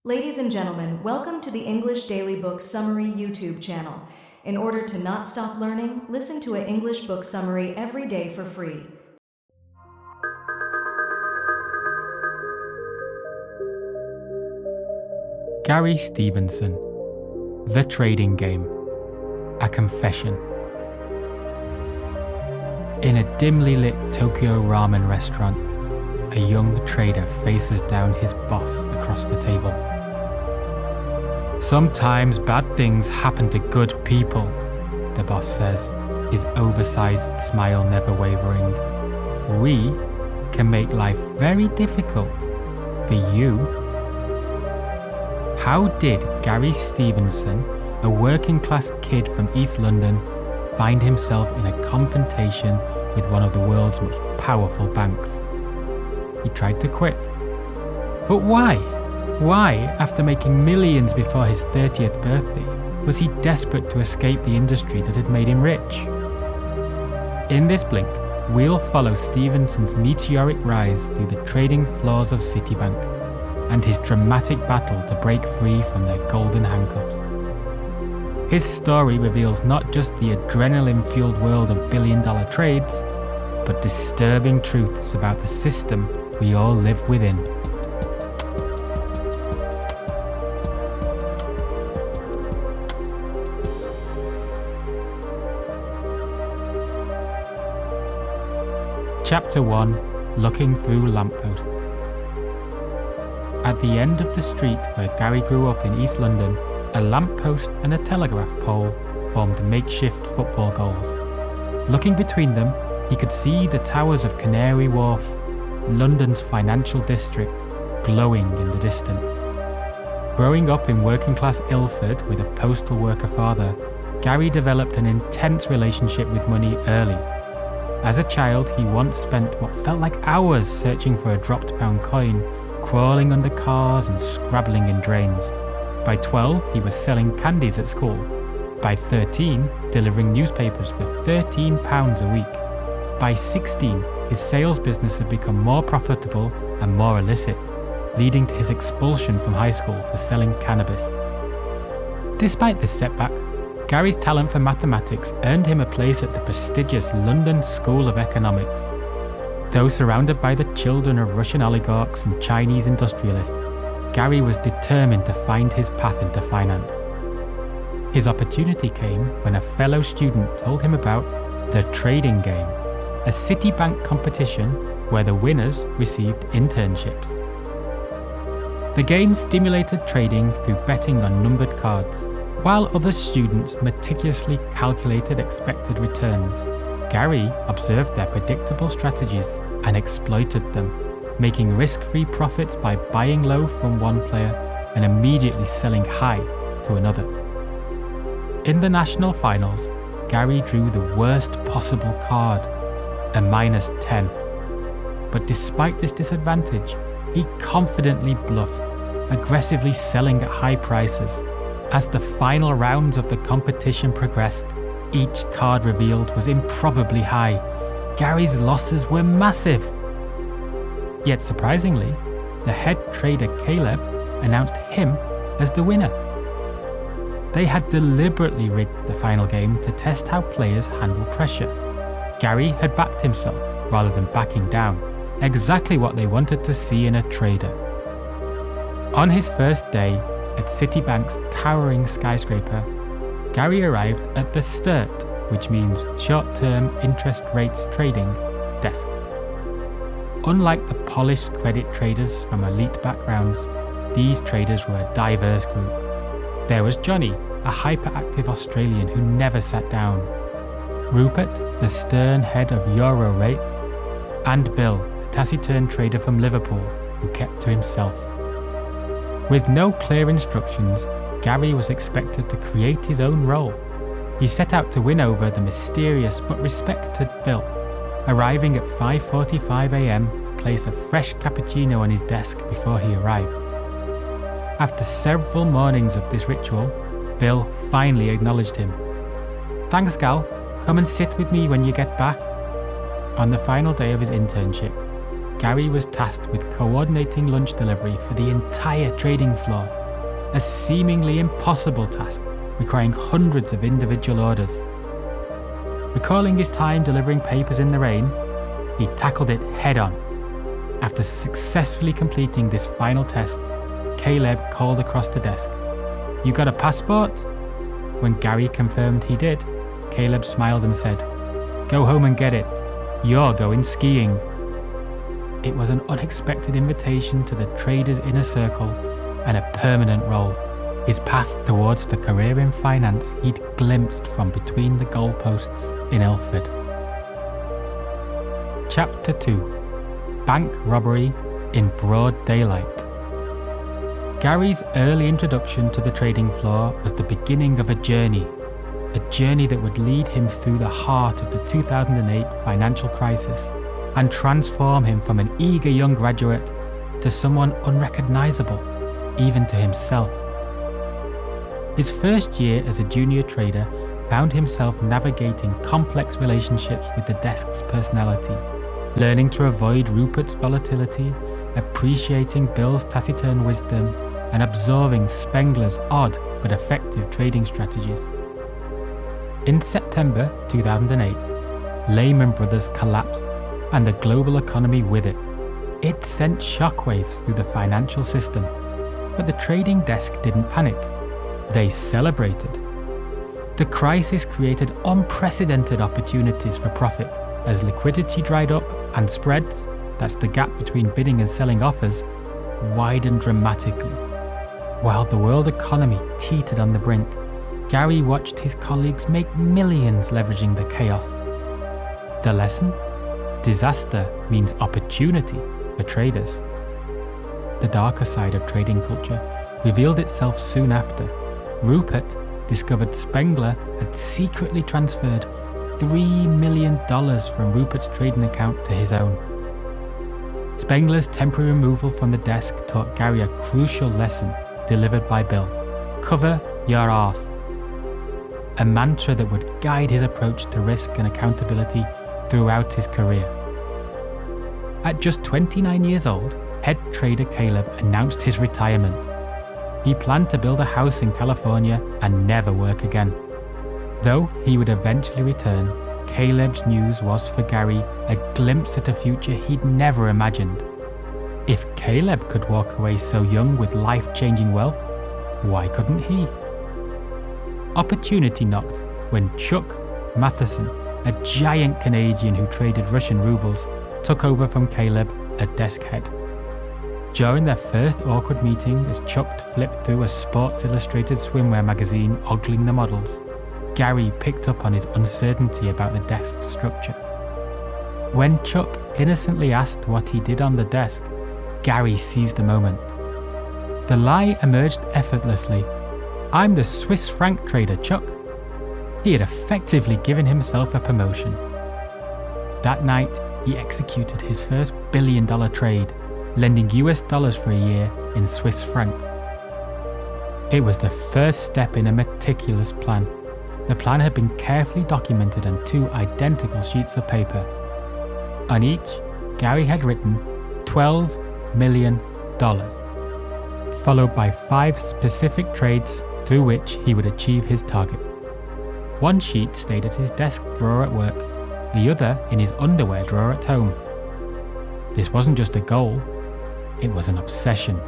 Ladies and gentlemen, welcome to the English Daily Book Summary YouTube channel. In order to not stop learning, listen to an English book summary every day for free. Gary Stevenson, The Trading Game, A Confession. In a dimly lit Tokyo ramen restaurant, a young trader faces down his boss across the table. "Sometimes bad things happen to good people," the boss says, his oversized smile never wavering. "We can make life very difficult for you." How did Gary Stevenson, a working-class kid from East London, find himself in a confrontation with one of the world's most powerful banks? He tried to quit. But why? Why, after making millions before his 30th birthday, was he desperate to escape the industry that had made him rich? In this blink, we'll follow Stevenson's meteoric rise through the trading floors of Citibank and his dramatic battle to break free from their golden handcuffs. His story reveals not just the adrenaline-fueled world of billion-dollar trades, but disturbing truths about the system we all live within. Chapter 1: Looking Through Lampposts. At the end of the street where Gary grew up in East London, a lamppost and a telegraph pole formed makeshift football goals. Looking between them, he could see the towers of Canary Wharf, London's financial district, glowing in the distance. Growing up in working-class Ilford with a postal worker father, Gary developed an intense relationship with money early. As a child, he once spent what felt like hours searching for a dropped pound coin, crawling under cars and scrabbling in drains. By 12, he was selling candies at school. By 13, delivering newspapers for £13 a week. By 16, his sales business had become more profitable and more illicit, leading to his expulsion from high school for selling cannabis. Despite this setback, Gary's talent for mathematics earned him a place at the prestigious London School of Economics. Though surrounded by the children of Russian oligarchs and Chinese industrialists, Gary was determined to find his path into finance. His opportunity came when a fellow student told him about The Trading Game, a Citibank competition where the winners received internships. The game stimulated trading through betting on numbered cards. While other students meticulously calculated expected returns, Gary observed their predictable strategies and exploited them, making risk-free profits by buying low from one player and immediately selling high to another. In the national finals, Gary drew the worst possible card, a -10. But despite this disadvantage, he confidently bluffed, aggressively selling at high prices. As the final rounds of the competition progressed, each card revealed was improbably high. Gary's losses were massive. Yet surprisingly, the head trader Caleb announced him as the winner. They had deliberately rigged the final game to test how players handle pressure. Gary had backed himself rather than backing down, exactly what they wanted to see in a trader. On his first day at Citibank's towering skyscraper, Gary arrived at the STIRT, which means Short-Term Interest Rates Trading, desk. Unlike the polished credit traders from elite backgrounds, these traders were a diverse group. There was Johnny, a hyperactive Australian who never sat down, Rupert, the stern head of Euro rates, and Bill, a taciturn trader from Liverpool who kept to himself. With no clear instructions, Gary was expected to create his own role. He set out to win over the mysterious but respected Bill, arriving at 5:45 a.m. to place a fresh cappuccino on his desk before he arrived. After several mornings of this ritual, Bill finally acknowledged him. "Thanks, Gal. Come and sit with me when you get back." On the final day of his internship, Gary was tasked with coordinating lunch delivery for the entire trading floor, a seemingly impossible task requiring hundreds of individual orders. Recalling his time delivering papers in the rain, he tackled it head-on. After successfully completing this final test, Caleb called across the desk, "You got a passport?" When Gary confirmed he did, Caleb smiled and said, "Go home and get it. You're going skiing." It was an unexpected invitation to the trader's inner circle and a permanent role. His path towards the career in finance he'd glimpsed from between the goalposts in Ilford. Chapter 2: Bank Robbery in Broad Daylight. Gary's early introduction to the trading floor was the beginning of a journey that would lead him through the heart of the 2008 financial crisis and transform him from an eager young graduate to someone unrecognizable, even to himself. His first year as a junior trader found himself navigating complex relationships with the desk's personality, learning to avoid Rupert's volatility, appreciating Bill's taciturn wisdom, and absorbing Spengler's odd but effective trading strategies. In September 2008, Lehman Brothers collapsed, and the global economy with it. It sent shockwaves through the financial system, but the trading desk didn't panic. They celebrated. The crisis created unprecedented opportunities for profit as liquidity dried up and spreads, that's the gap between bidding and selling offers, widened dramatically. While the world economy teetered on the brink, Gary watched his colleagues make millions leveraging the chaos. The lesson? Disaster means opportunity for traders. The darker side of trading culture revealed itself soon after. Rupert discovered Spengler had secretly transferred $3 million from Rupert's trading account to his own. Spengler's temporary removal from the desk taught Gary a crucial lesson delivered by Bill: cover your arse. A mantra that would guide his approach to risk and accountability throughout his career. At just 29 years old, head trader Caleb announced his retirement. He planned to build a house in California and never work again. Though he would eventually return, Caleb's news was for Gary a glimpse at a future he'd never imagined. If Caleb could walk away so young with life-changing wealth, why couldn't he? Opportunity knocked when Chuck Matheson, a giant Canadian who traded Russian rubles, took over from Caleb at desk head. During their first awkward meeting as Chuck flipped through a Sports Illustrated swimwear magazine ogling the models, Gary picked up on his uncertainty about the desk's structure. When Chuck innocently asked what he did on the desk, Gary seized the moment. The lie emerged effortlessly. "I'm the Swiss franc trader, Chuck." He had effectively given himself a promotion. That night, he executed his first billion-dollar trade, lending US dollars for a year in Swiss francs. It was the first step in a meticulous plan. The plan had been carefully documented on 2 identical sheets of paper. On each, Gary had written $12 million, followed by 5 specific trades through which he would achieve his target. One sheet stayed at his desk drawer at work, the other in his underwear drawer at home. This wasn't just a goal, it was an obsession,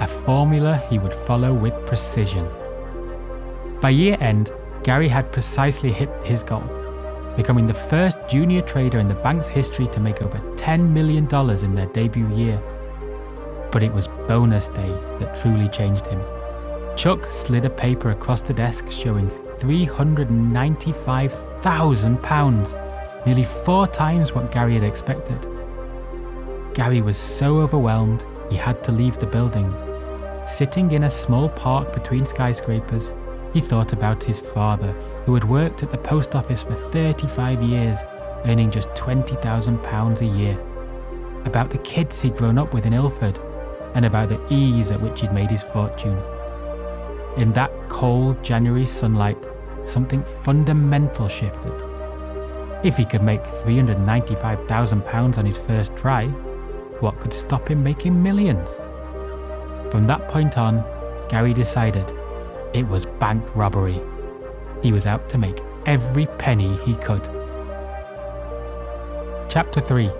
a formula he would follow with precision. By year end, Gary had precisely hit his goal, becoming the first junior trader in the bank's history to make over $10 million in their debut year. But it was bonus day that truly changed him. Chuck slid a paper across the desk showing £395,000, nearly 4 times what Gary had expected. Gary was so overwhelmed he had to leave the building. Sitting in a small park between skyscrapers, he thought about his father, who had worked at the post office for 35 years, earning just £20,000 a year. About the kids he'd grown up with in Ilford, and about the ease at which he'd made his fortune. In that cold January sunlight, something fundamental shifted. If he could make £395,000 on his first try, what could stop him making millions? From that point on, Gary decided it was bank robbery. He was out to make every penny he could. Chapter 3: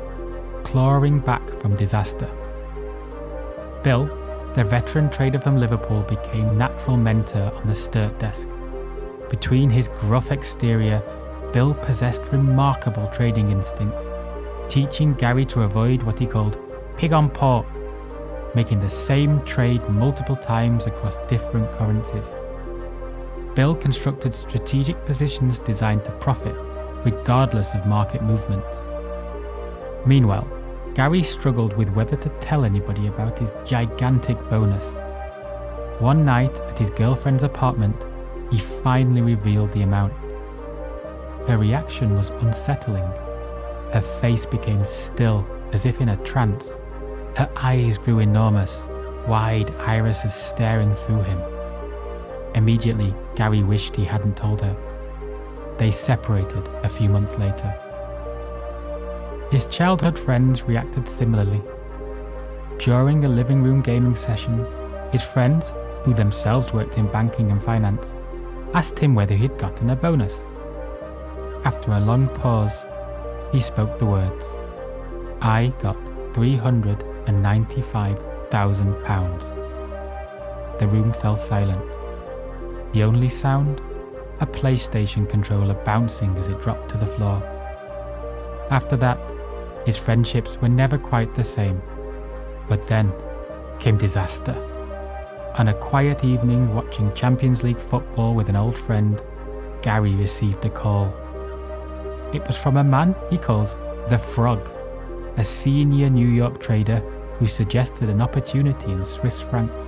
Clawing Back from Disaster. Bill, the veteran trader from Liverpool, became natural mentor on the Sturt desk. Between his gruff exterior, Bill possessed remarkable trading instincts, teaching Gary to avoid what he called pig on pork, making the same trade multiple times across different currencies. Bill constructed strategic positions designed to profit, regardless of market movements. Meanwhile, Gary struggled with whether to tell anybody about his gigantic bonus. One night at his girlfriend's apartment, he finally revealed the amount. Her reaction was unsettling. Her face became still, as if in a trance. Her eyes grew enormous, wide irises staring through him. Immediately, Gary wished he hadn't told her. They separated a few months later. His childhood friends reacted similarly. During a living room gaming session, his friends, who themselves worked in banking and finance, asked him whether he'd gotten a bonus. After a long pause, he spoke the words, "I got £395,000. The room fell silent. The only sound? A PlayStation controller bouncing as it dropped to the floor. After that, his friendships were never quite the same. But then came disaster. On a quiet evening watching Champions League football with an old friend, Gary received a call. It was from a man he calls The Frog, a senior New York trader who suggested an opportunity in Swiss francs.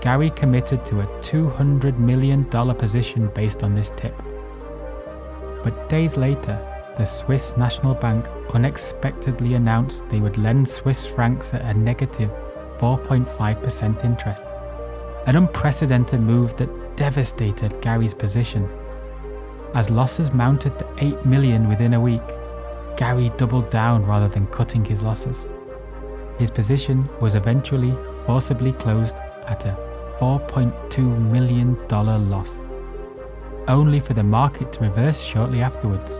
Gary committed to a $200 million position based on this tip. But days later, the Swiss National Bank unexpectedly announced they would lend Swiss francs at a negative 4.5% interest, an unprecedented move that devastated Gary's position. As losses mounted to $8 million within a week, Gary doubled down rather than cutting his losses. His position was eventually forcibly closed at a $4.2 million loss, only for the market to reverse shortly afterwards,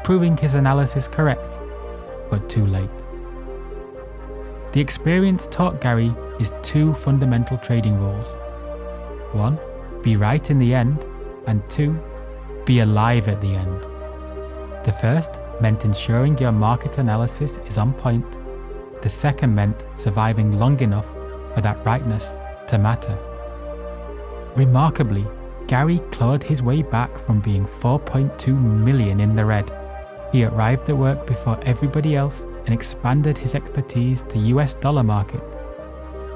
proving his analysis correct, but too late. The experience taught Gary his two fundamental trading rules. 1. Be right in the end, and 2. Be alive at the end. The first meant ensuring your market analysis is on point. The second meant surviving long enough for that rightness to matter. Remarkably, Gary clawed his way back from being $4.2 million in the red. He arrived at work before everybody else and expanded his expertise to US dollar markets.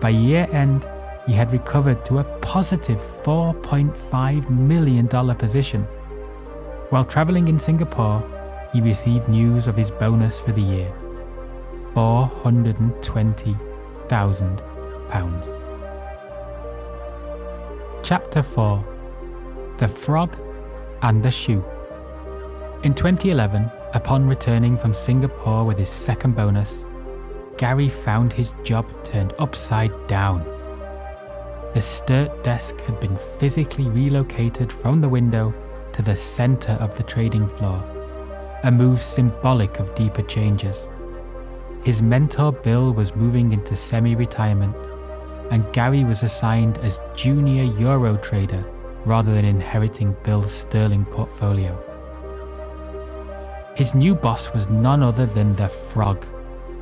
By year end, he had recovered to a positive $4.5 million position. While traveling in Singapore, he received news of his bonus for the year, £420,000. Chapter 4: The Frog and the Shoe. In 2011, upon returning from Singapore with his second bonus, Gary found his job turned upside down. The Sturt desk had been physically relocated from the window to the center of the trading floor, a move symbolic of deeper changes. His mentor Bill was moving into semi-retirement, and Gary was assigned as junior euro trader rather than inheriting Bill's sterling portfolio. His new boss was none other than the Frog,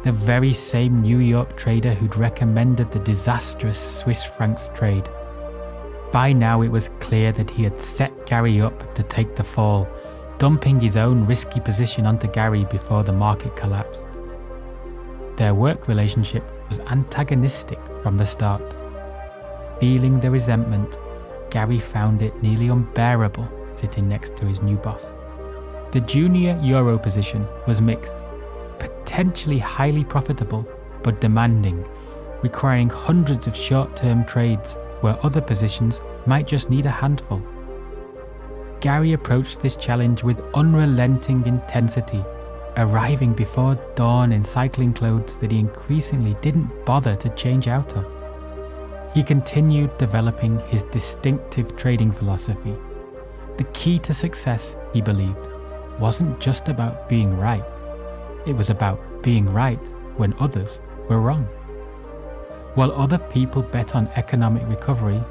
the very same New York trader who'd recommended the disastrous Swiss francs trade. By now it was clear that he had set Gary up to take the fall, dumping his own risky position onto Gary before the market collapsed. Their work relationship was antagonistic from the start. Feeling the resentment, Gary found it nearly unbearable sitting next to his new boss. The junior euro position was mixed, potentially highly profitable but demanding, requiring hundreds of short-term trades where other positions might just need a handful. Gary approached this challenge with unrelenting intensity, arriving before dawn in cycling clothes that he increasingly didn't bother to change out of. He continued developing his distinctive trading philosophy. The key to success, he believed, wasn't just about being right. It was about being right when others were wrong. While other people bet on economic recovery,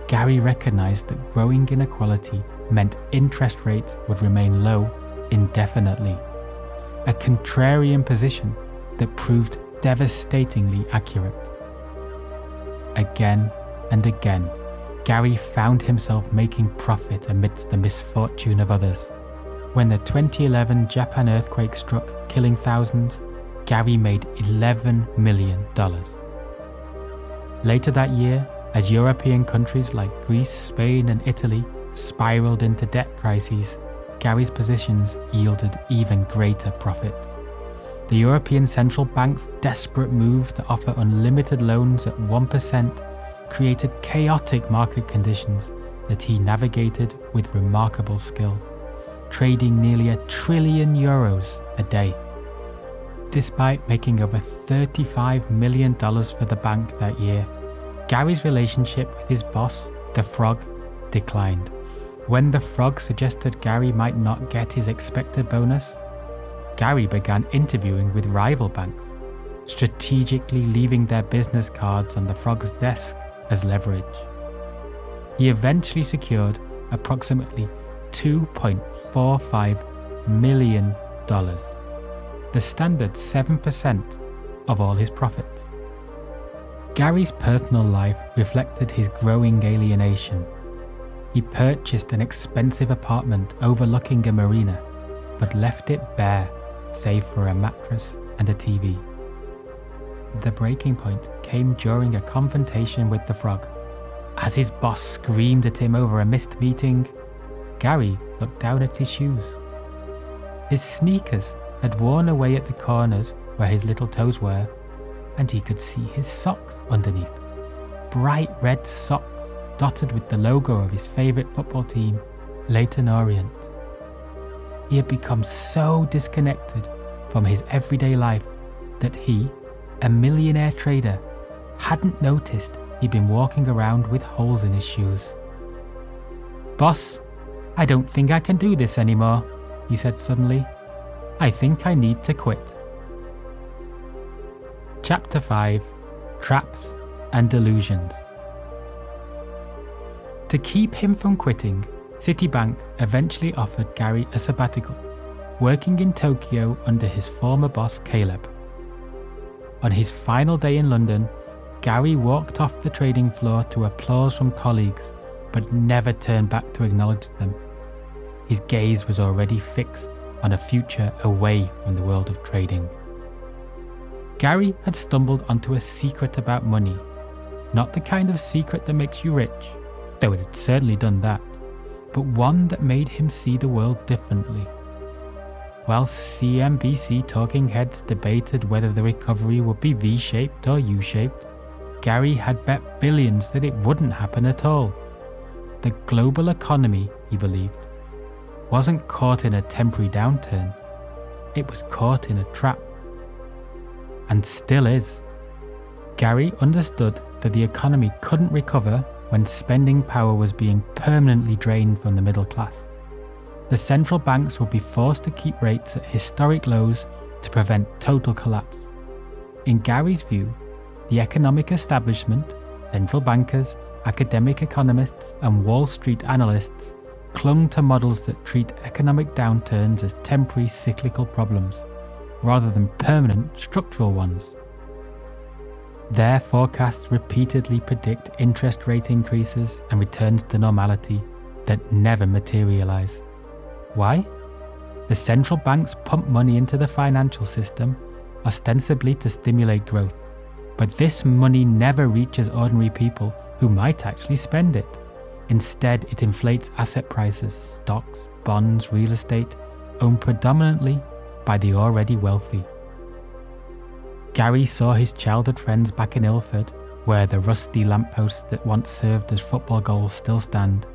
Gary recognized that growing inequality meant interest rates would remain low indefinitely. A contrarian position that proved devastatingly accurate. Again and again, Gary found himself making profit amidst the misfortune of others. When the 2011 Japan earthquake struck, killing thousands, Gary made $11 million. Later that year, as European countries like Greece, Spain, and Italy spiraled into debt crises, Gary's positions yielded even greater profits. The European Central Bank's desperate move to offer unlimited loans at 1% created chaotic market conditions that he navigated with remarkable skill, trading nearly €1 trillion a day. Despite making over $35 million for the bank that year, Gary's relationship with his boss, the Frog, declined. When the Frog suggested Gary might not get his expected bonus, Gary began interviewing with rival banks, strategically leaving their business cards on the Frog's desk as leverage. He eventually secured approximately $2.45 million, the standard 7% of all his profits. Gary's personal life reflected his growing alienation. He purchased an expensive apartment overlooking a marina, but left it bare, save for a mattress and a TV. The breaking point came during a confrontation with the Frog. As his boss screamed at him over a missed meeting, Gary looked down at his shoes. His sneakers had worn away at the corners where his little toes were, and he could see his socks underneath. Bright red socks dotted with the logo of his favourite football team, Leyton Orient. He had become so disconnected from his everyday life that he, a millionaire trader, hadn't noticed he'd been walking around with holes in his shoes. "Boss, I don't think I can do this anymore," he said suddenly. "I think I need to quit." Chapter 5: Traps and Delusions. To keep him from quitting, Citibank eventually offered Gary a sabbatical, working in Tokyo under his former boss Caleb. On his final day in London, Gary walked off the trading floor to applause from colleagues, but never turned back to acknowledge them. His gaze was already fixed on a future away from the world of trading. Gary had stumbled onto a secret about money, not the kind of secret that makes you rich, though it had certainly done that, but one that made him see the world differently. While CNBC talking heads debated whether the recovery would be V-shaped or U-shaped, Gary had bet billions that it wouldn't happen at all. The global economy, he believed, wasn't caught in a temporary downturn. It was caught in a trap. And still is. Gary understood that the economy couldn't recover when spending power was being permanently drained from the middle class. The central banks would be forced to keep rates at historic lows to prevent total collapse. In Gary's view, the economic establishment, central bankers, academic economists, and Wall Street analysts clung to models that treat economic downturns as temporary cyclical problems, rather than permanent structural ones. Their forecasts repeatedly predict interest rate increases and returns to normality that never materialize. Why? The central banks pump money into the financial system, ostensibly to stimulate growth, but this money never reaches ordinary people who might actually spend it. Instead, it inflates asset prices, stocks, bonds, real estate, owned predominantly by the already wealthy. Gary saw his childhood friends back in Ilford, where the rusty lampposts that once served as football goals still stand,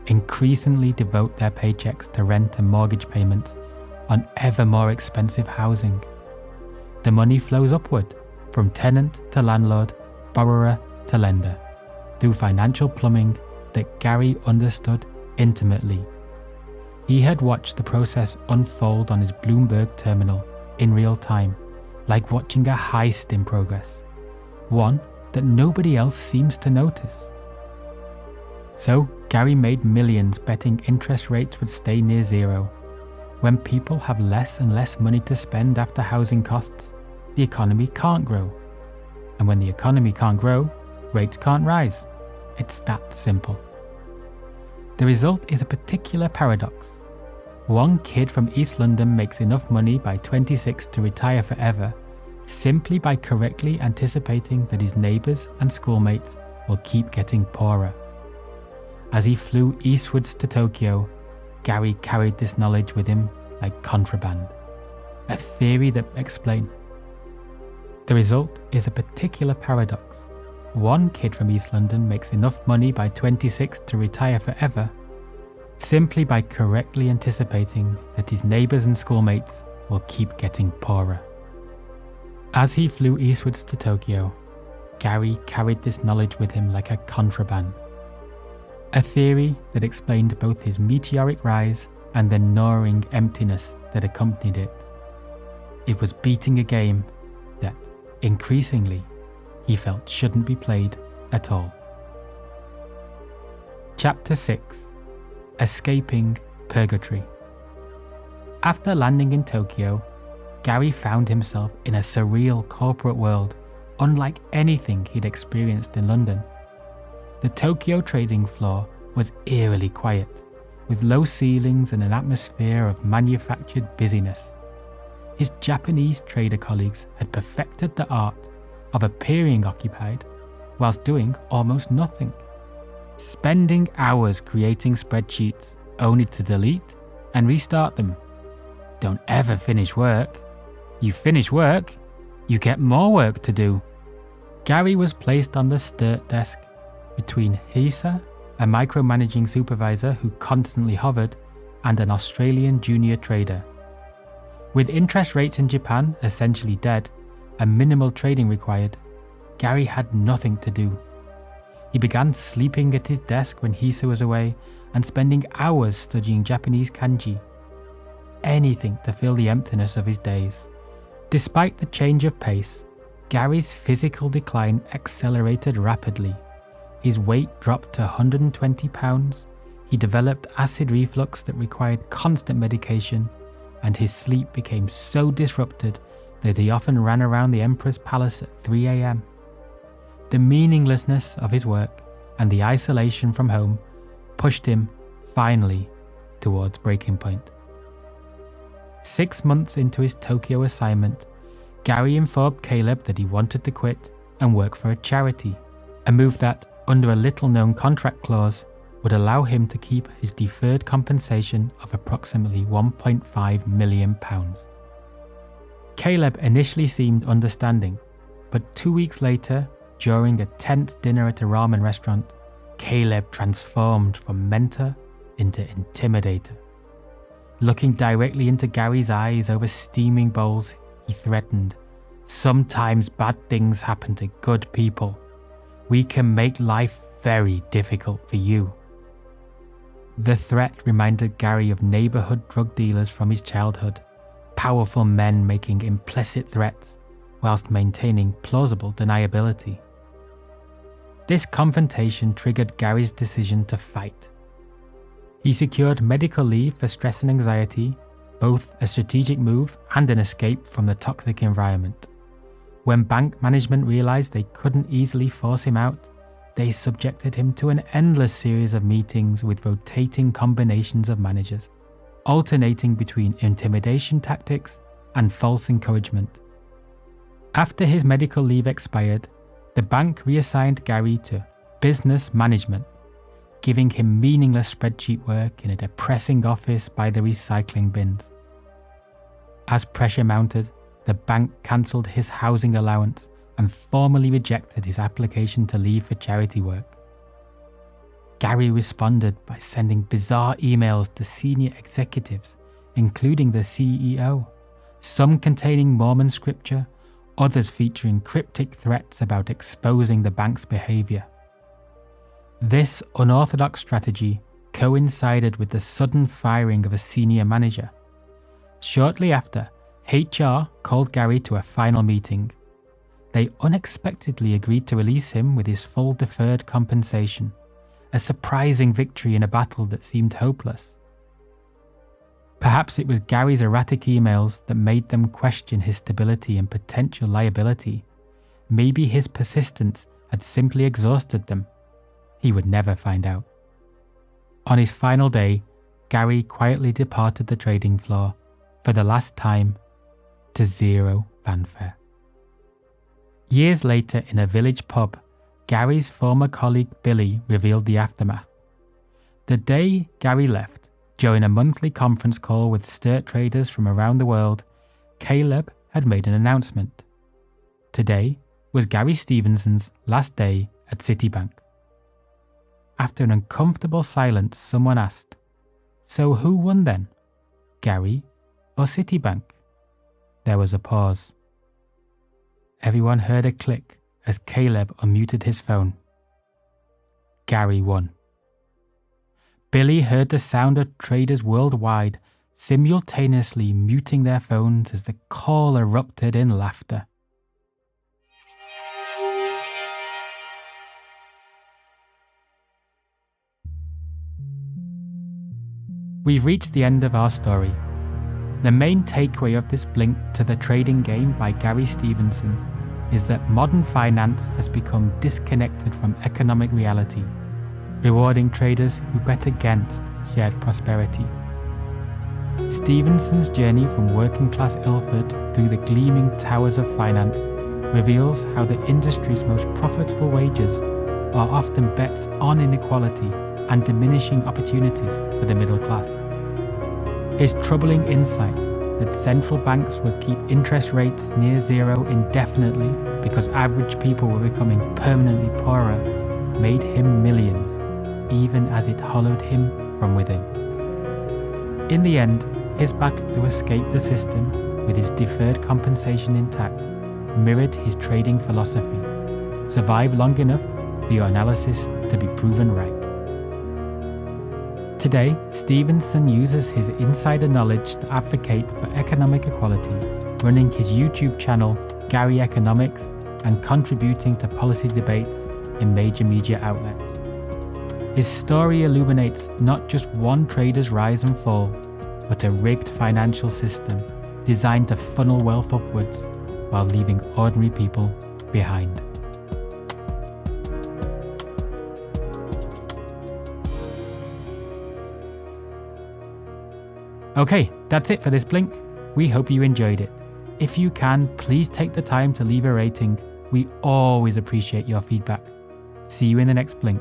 increasingly devote their paychecks to rent and mortgage payments on ever more expensive housing. The money flows upward, from tenant to landlord, borrower to lender, through financial plumbing that Gary understood intimately. He had watched the process unfold on his Bloomberg terminal in real time, like watching a heist in progress, one that nobody else seems to notice. So Gary made millions betting interest rates would stay near zero. When people have less and less money to spend after housing costs, the economy can't grow. And when the economy can't grow, rates can't rise. It's that simple. The result is a particular paradox. One kid from East London makes enough money by 26 to retire forever, simply by correctly anticipating that his neighbours and schoolmates will keep getting poorer. As he flew eastwards to Tokyo, Gary carried this knowledge with him like contraband, a theory that explained. The result is a particular paradox. One kid from East London makes enough money by 26 to retire forever, simply by correctly anticipating that his neighbours and schoolmates will keep getting poorer. As he flew eastwards to Tokyo, Gary carried this knowledge with him like a contraband, a theory that explained both his meteoric rise and the gnawing emptiness that accompanied it. It was beating a game that, increasingly, he felt shouldn't be played at all. Chapter 6: Escaping Purgatory. After landing in Tokyo, Gary found himself in a surreal corporate world unlike anything he'd experienced in London. The Tokyo trading floor was eerily quiet, with low ceilings and an atmosphere of manufactured busyness. His Japanese trader colleagues had perfected the art of appearing occupied whilst doing almost nothing, spending hours creating spreadsheets only to delete and restart them. Don't ever finish work. You finish work, you get more work to do. Gary was placed on the Sturt desk between Hisa, a micromanaging supervisor who constantly hovered, and an Australian junior trader. With interest rates in Japan essentially dead and minimal trading required, Gary had nothing to do. He began sleeping at his desk when Hisa was away and spending hours studying Japanese kanji. Anything to fill the emptiness of his days. Despite the change of pace, Gary's physical decline accelerated rapidly. His weight dropped to 120 pounds, he developed acid reflux that required constant medication, and his sleep became so disrupted that he often ran around the Emperor's palace at 3 a.m. The meaninglessness of his work and the isolation from home pushed him, finally, towards breaking point. 6 months into his Tokyo assignment, Gary informed Caleb that he wanted to quit and work for a charity, a move that, under a little-known contract clause, would allow him to keep his deferred compensation of approximately £1.5 million. Caleb initially seemed understanding, but 2 weeks later, during a tense dinner at a ramen restaurant, Caleb transformed from mentor into intimidator. Looking directly into Gary's eyes over steaming bowls, he threatened, "Sometimes bad things happen to good people. We can make life very difficult for you." The threat reminded Gary of neighbourhood drug dealers from his childhood, powerful men making implicit threats whilst maintaining plausible deniability. This confrontation triggered Gary's decision to fight. He secured medical leave for stress and anxiety, both a strategic move and an escape from the toxic environment. When bank management realised they couldn't easily force him out, they subjected him to an endless series of meetings with rotating combinations of managers, alternating between intimidation tactics and false encouragement. After his medical leave expired, the bank reassigned Gary to business management, giving him meaningless spreadsheet work in a depressing office by the recycling bins. As pressure mounted, the bank cancelled his housing allowance and formally rejected his application to leave for charity work. Gary responded by sending bizarre emails to senior executives, including the CEO, some containing Mormon scripture, others featuring cryptic threats about exposing the bank's behaviour. This unorthodox strategy coincided with the sudden firing of a senior manager. Shortly after, HR called Gary to a final meeting. They unexpectedly agreed to release him with his full deferred compensation, a surprising victory in a battle that seemed hopeless. Perhaps it was Gary's erratic emails that made them question his stability and potential liability. Maybe his persistence had simply exhausted them. He would never find out. On his final day, Gary quietly departed the trading floor, for the last time, to zero fanfare. Years later, in a village pub, Gary's former colleague Billy revealed the aftermath. The day Gary left, during a monthly conference call with Sturt traders from around the world, Caleb had made an announcement. Today was Gary Stevenson's last day at Citibank. After an uncomfortable silence, someone asked, "So who won then? Gary or Citibank?" There was a pause. Everyone heard a click as Caleb unmuted his phone. Gary won. Billy heard the sound of traders worldwide simultaneously muting their phones as the call erupted in laughter. We've reached the end of our story. The main takeaway of this blink to the trading game by Gary Stevenson is that modern finance has become disconnected from economic reality, rewarding traders who bet against shared prosperity. Stevenson's journey from working-class Ilford through the gleaming towers of finance reveals how the industry's most profitable wages are often bets on inequality and diminishing opportunities for the middle class. His troubling insight that central banks would keep interest rates near zero indefinitely because average people were becoming permanently poorer made him millions, even as it hollowed him from within. In the end, his battle to escape the system with his deferred compensation intact mirrored his trading philosophy: survive long enough for your analysis to be proven right. Today, Stevenson uses his insider knowledge to advocate for economic equality, running his YouTube channel, Gary Economics, and contributing to policy debates in major media outlets. His story illuminates not just one trader's rise and fall, but a rigged financial system designed to funnel wealth upwards while leaving ordinary people behind. Okay, that's it for this blink. We hope you enjoyed it. If you can, please take the time to leave a rating. We always appreciate your feedback. See you in the next blink.